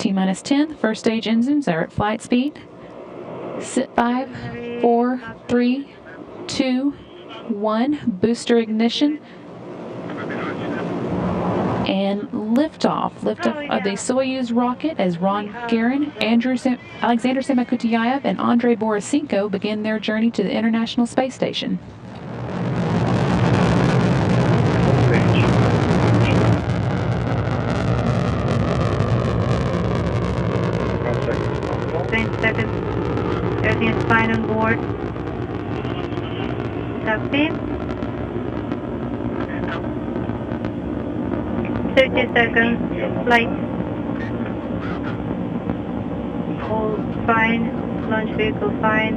T-minus 10. First stage engines are at flight speed. Sit 5, 4, 3, 2, 1. Booster ignition. And liftoff. Liftoff of the Soyuz rocket as Ron Garin, Alexander Samakutayev, and Andrei Borisenko begin their journey to the International Space Station. Everything is fine on board. Copy. 30 seconds. Flight. All fine. Launch vehicle fine.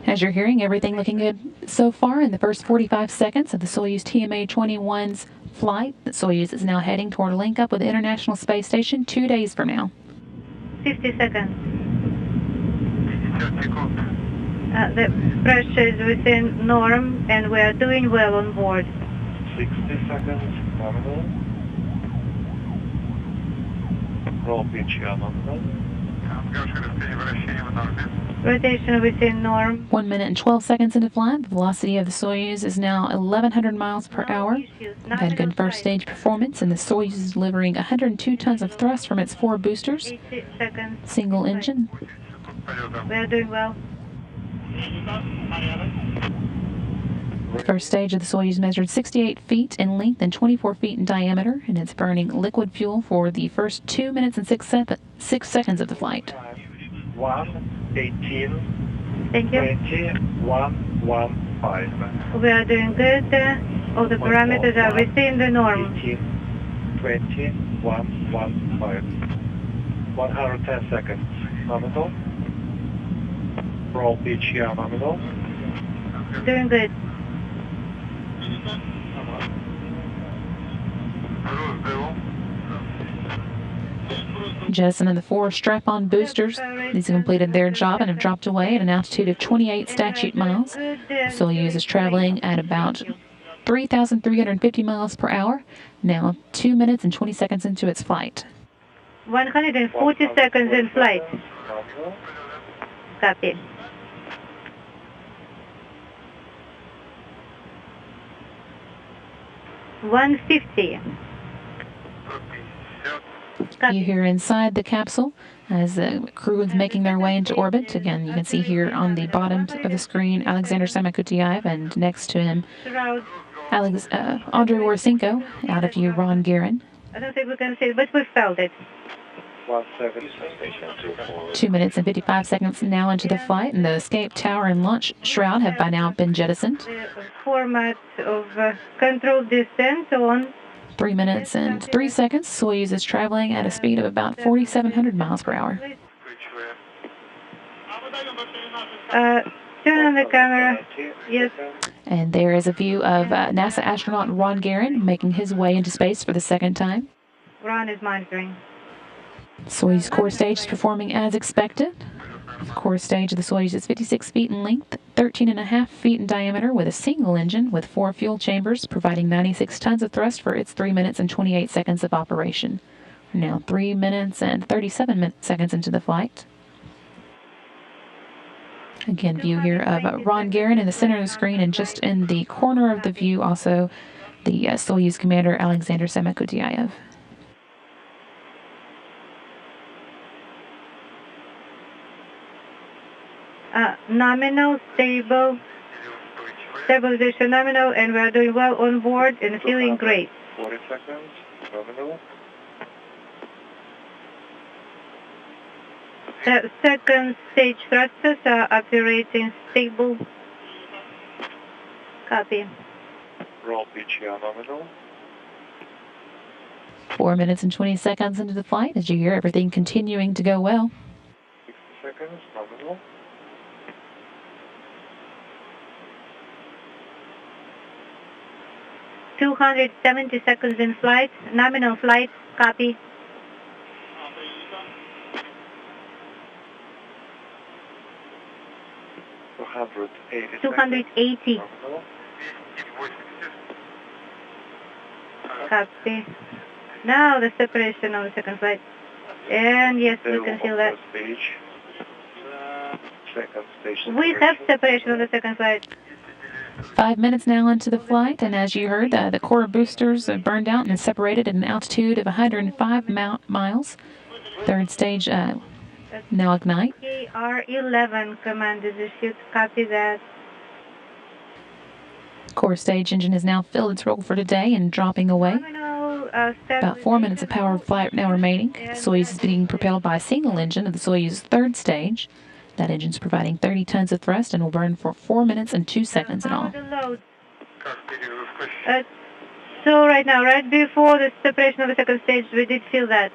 As you're hearing, everything looking good so far in the first 45 seconds of the Soyuz TMA-21's flight. The Soyuz is now heading toward a link up with the International Space Station 2 days from now. 50 seconds. The pressure is within norm and we are doing well on board. 60 seconds, nominal. Roll pitch nominal. Rotation within norm. 1 minute and 12 seconds into flight. The velocity of the Soyuz is now 1,100 miles per hour. We've had good first stage performance, and the Soyuz is delivering 102 tons of thrust from its 4 boosters. 80 seconds. Single engine. We are doing well. First stage of the Soyuz measured 68 feet in length and 24 feet in diameter, and it's burning liquid fuel for the first 2 minutes and 6 seconds of the flight. 1:18. Thank you. 21:15. We are doing good. All the parameters are within the norm. 21:15. 110 seconds. Nominal. Roll pitch nominal. Doing good. Jettison and the 4 strap-on boosters. These have completed their job and have dropped away at an altitude of 28 statute miles. Soyuz is traveling at about 3,350 miles per hour, now 2 minutes and 20 seconds into its flight. 140 seconds in flight. Copy. $150. You hear inside the capsule as the crew is making their way into orbit. Again, you can see here on the bottom of the screen Alexander Samakutayev, and next to him Andrei Borisenko, out of view Ron Garin. I don't think we can see it, but we felt it. 2 minutes and 55 seconds now into the flight, and the escape tower and launch shroud have by now been jettisoned. The format of controlled descent on. 3 minutes and 3 seconds. Soyuz is traveling at a speed of about 4,700 miles per hour. Turn on the camera. Yes. And there is a view of NASA astronaut Ron Garin making his way into space for the second time. Ron is monitoring. Soyuz core stage is performing as expected. The core stage of the Soyuz is 56 feet in length, 13.5 feet in diameter, with a single engine with 4 fuel chambers, providing 96 tons of thrust for its 3 minutes and 28 seconds of operation. We're now 3 minutes and 37 seconds into the flight. Again, view here of Ron Garin in the center of the screen, and just in the corner of the view also the Soyuz commander Alexander Samakutayev. Nominal, stable, stabilization nominal, and we are doing well on board and feeling great. 40 seconds, nominal. The second stage thrusters are operating stable. Copy. Roll pitch nominal. 4 minutes and 20 seconds into the flight, as you hear everything continuing to go well. 60 seconds, nominal. $270 seconds in flight, nominal flight, copy. $280. Copy. Now the separation of the second flight. And yes, we Stable can on feel that. first stage. Second stage We have separation. separation on the second flight. 5 minutes now into the flight, and as you heard, the core boosters burned out and separated at an altitude of 105 miles. Third stage now ignite. KR-11 command is issued. Copy that. Core stage engine has now filled its role for today and dropping away. Nominal, About 4 minutes of power of flight now remaining. The Soyuz is being propelled by a single engine of the Soyuz third stage. That engine is providing 30 tons of thrust and will burn for 4 minutes and 2 seconds in all. So right now, right before the separation of the second stage, we did feel that.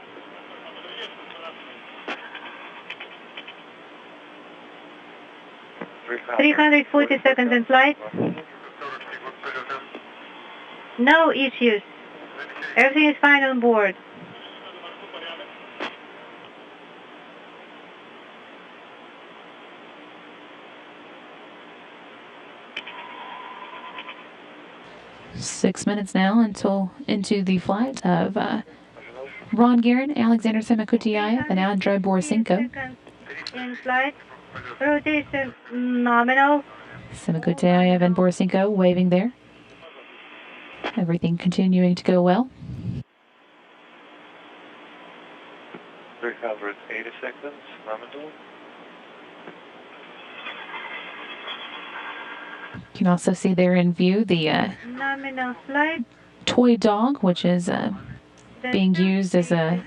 Three 340 seconds in flight. No issues. Everything is fine on board. Six minutes now into the flight of Ron Garin, Alexander Semikutiayev, and Andrei Borisenko. In flight. Rotation nominal. Semikutiayev and Borisenko waving there. Everything continuing to go well. 380 seconds, nominal. You can also see there in view the Nominal flight. toy dog, which is being used as a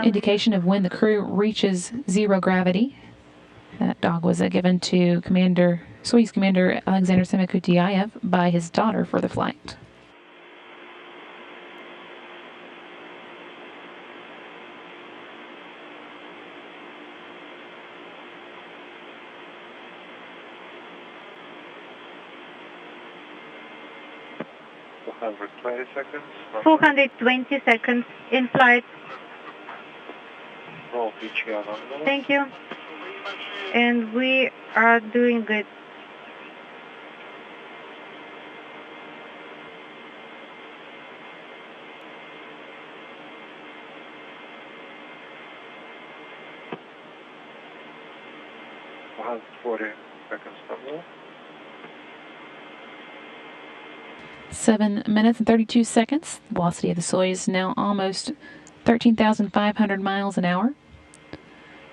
indication of when the crew reaches zero gravity. That dog was given to Soyuz Commander Alexander Semikutiayev by his daughter for the flight. Seconds. 420 seconds in flight. Roll PGR nominal. Thank you. And we are doing good. About 40 seconds nominal. 7 minutes and 32 seconds. The velocity of the Soyuz is now almost 13,500 miles an hour.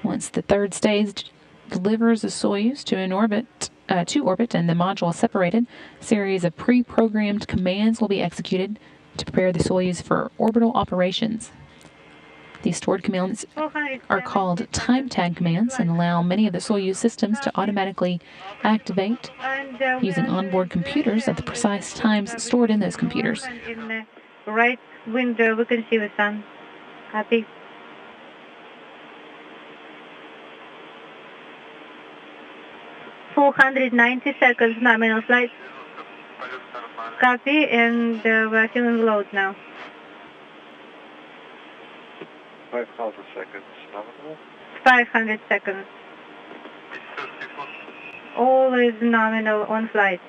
Once the third stage delivers the Soyuz to orbit and the module is separated, a series of pre-programmed commands will be executed to prepare the Soyuz for orbital operations. These stored commands are called time tag commands and allow many of the Soyuz systems to automatically activate using onboard computers at the precise times stored in those computers. In the right window, we can see the sun. Copy. .490 seconds nominal flight. Copy, and we're feeling load now. 500 seconds nominal. 500 seconds. All is nominal on flight.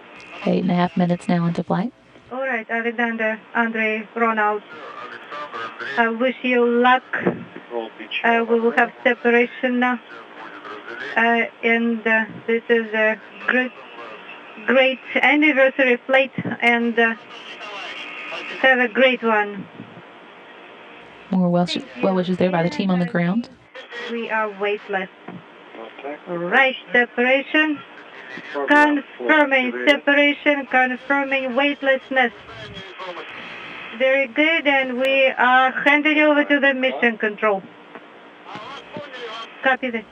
8.5 minutes now into flight. All right, Alexander, Andrei, Ronald. I wish you luck. Roll PGR. We will have separation now. And this is a great anniversary flight, and have a great one. More well wishes there by the team on the ground. We are weightless. Right, separation. Confirming separation, confirming weightlessness. Very good, and we are handing over to the mission control. Copy that.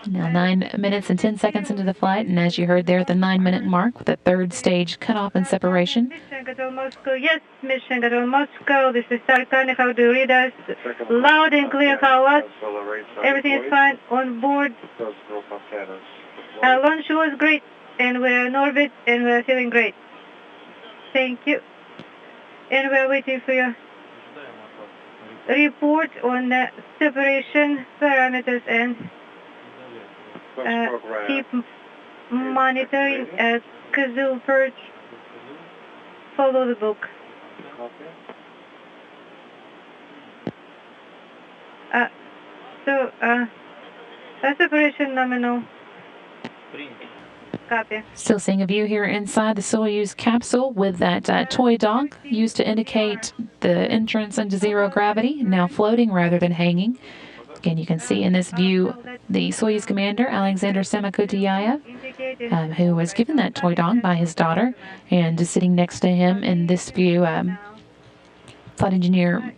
Now 9 minutes and 10 seconds into the flight, and as you heard there at the 9-minute mark, with the third stage cutoff and separation. Mission Control Moscow, yes, Mission Control Moscow, this is Sarkani, how do you read us? Loud and clear, how us? Everything is fine on board. Launch was great, and we're in orbit, and we're feeling great. Thank you. And we're waiting for your report on the separation parameters and keep monitoring at Kazoo Perch. Follow the book. Separation nominal. Copy. Still seeing a view here inside the Soyuz capsule with that toy dog used to indicate the entrance into zero gravity, now floating rather than hanging. Again, you can see in this view the Soyuz commander, Alexander Semikutyayev, who was given that toy dog by his daughter, and is sitting next to him in this view, flight engineer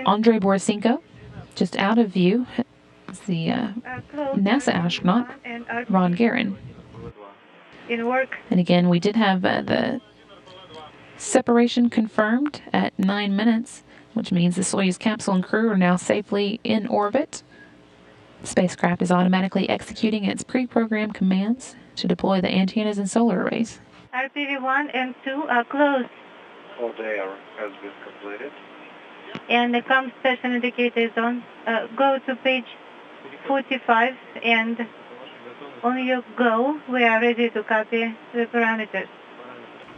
Andrei Borisenko. Just out of view is the NASA astronaut, Ron Garin. In work. And again, we did have the separation confirmed at 9 minutes, which means the Soyuz capsule and crew are now safely in orbit. The spacecraft is automatically executing its pre-programmed commands to deploy the antennas and solar arrays. RPV-1 and 2 are closed. All there has been completed. And the comm station indicator is on. Go to page 45 and on your go, we are ready to copy the parameters.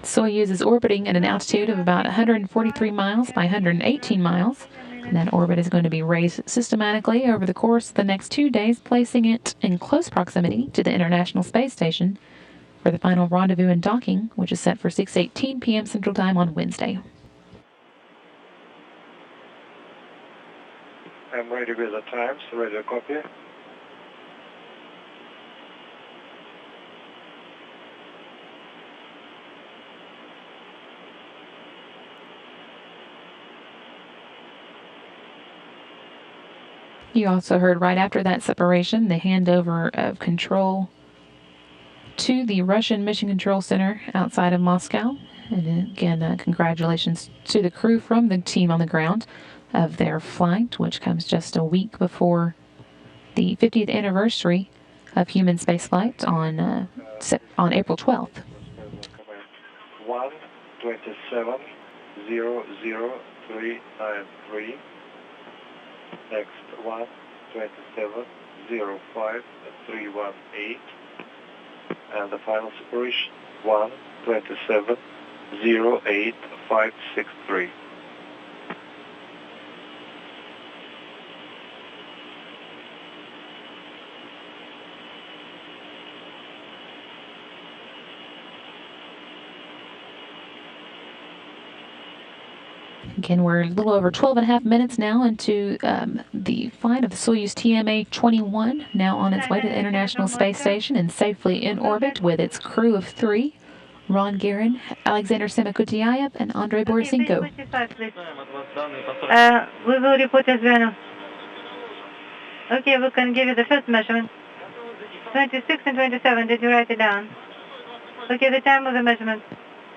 Soyuz is orbiting at an altitude of about 143 miles by 118 miles. And that orbit is going to be raised systematically over the course of the next 2 days, placing it in close proximity to the International Space Station for the final rendezvous and docking, which is set for 6:18 p.m. Central Time on Wednesday. I'm ready with the times, ready to copy. You also heard right after that separation the handover of control to the Russian Mission Control Center outside of Moscow. And again, congratulations to the crew from the team on the ground of their flight, which comes just a week before the 50th anniversary of human spaceflight on April 12th. 1:27:00393. Next 1:27:05318. And the final separation 1:27:08563. Again, we're a little over 12 and a half minutes now into the flight of the Soyuz TMA-21, now on its way to the International Space Station and safely in orbit with its crew of 3, Ron Garin, Alexander Semikutyayev, and Andrei Borisenko. We will report as well. Okay, we can give you the first measurement. 26 and 27, did you write it down? Okay, the time of the measurement.